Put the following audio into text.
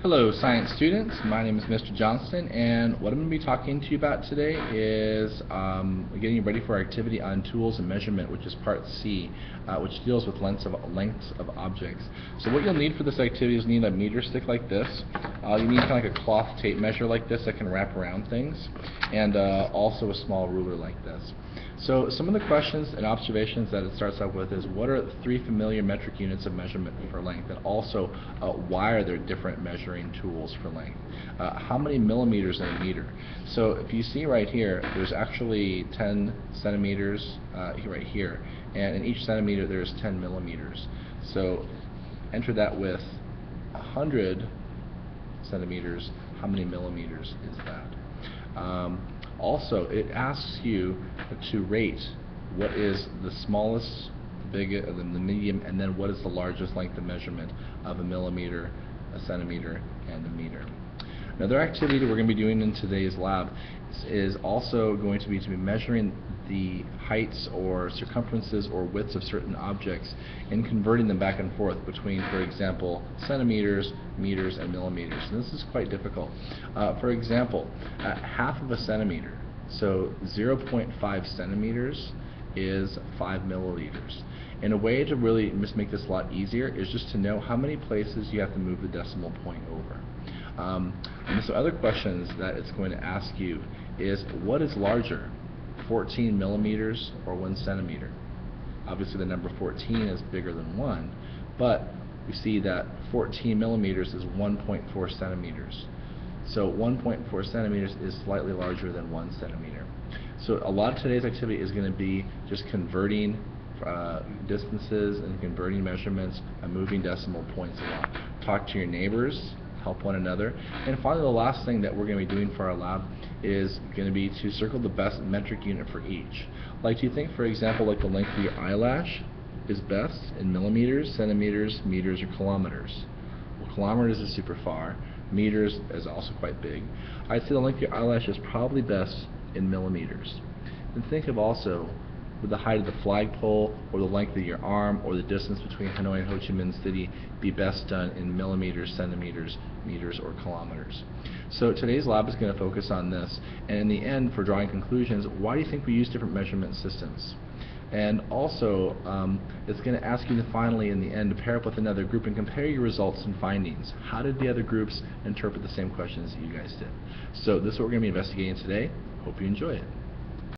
Hello science students, my name is Mr. Johnston, and what I'm going to be talking to you about today is getting you ready for our activity on tools and measurement, which is part C, which deals with lengths of objects. So what you'll need for this activity is you need a meter stick like this. You need kind of like a cloth tape measure like this that can wrap around things, and also a small ruler like this. So some of the questions and observations that it starts out with is, what are the 3 familiar metric units of measurement for length, and also why are there different measuring tools for length? How many millimeters in a meter? So if you see right here, there's actually 10 centimeters right here, and in each centimeter there's 10 millimeters. So enter that with 100 centimeters, how many millimeters is that? Also, it asks you to rate what is the smallest, the medium, and then what is the largest length of measurement of a millimeter, a centimeter, and a meter. Another activity that we're going to be doing in today's lab is also going to be measuring the heights or circumferences or widths of certain objects and converting them back and forth between, for example, centimeters, meters, and millimeters. And this is quite difficult. For example, half of a centimeter, so 0.5 centimeters is 5 milliliters. And a way to really just make this a lot easier is just to know how many places you have to move the decimal point over. And so other questions that it's going to ask you is, what is larger, 14 millimeters or 1 centimeter? Obviously the number 14 is bigger than 1, but we see that 14 millimeters is 1.4 centimeters. So 1.4 centimeters is slightly larger than 1 centimeter. So a lot of today's activity is going to be just converting distances and converting measurements and moving decimal points along. Talk to your neighbors, help one another, and finally the last thing that we're going to be doing for our lab is going to be to circle the best metric unit for each. Like, do you think, for example, like the length of your eyelash is best in millimeters, centimeters, meters, or kilometers? Well, kilometers is super far. Meters is also quite big. I'd say the length of your eyelash is probably best in millimeters. And think of also, would the height of the flagpole or the length of your arm or the distance between Hanoi and Ho Chi Minh City be best done in millimeters, centimeters, meters, or kilometers? So today's lab is going to focus on this, and in the end, for drawing conclusions, why do you think we use different measurement systems? And also, it's going to ask you to finally, in the end, to pair up with another group and compare your results and findings. How did the other groups interpret the same questions that you guys did? So this is what we're going to be investigating today. Hope you enjoy it.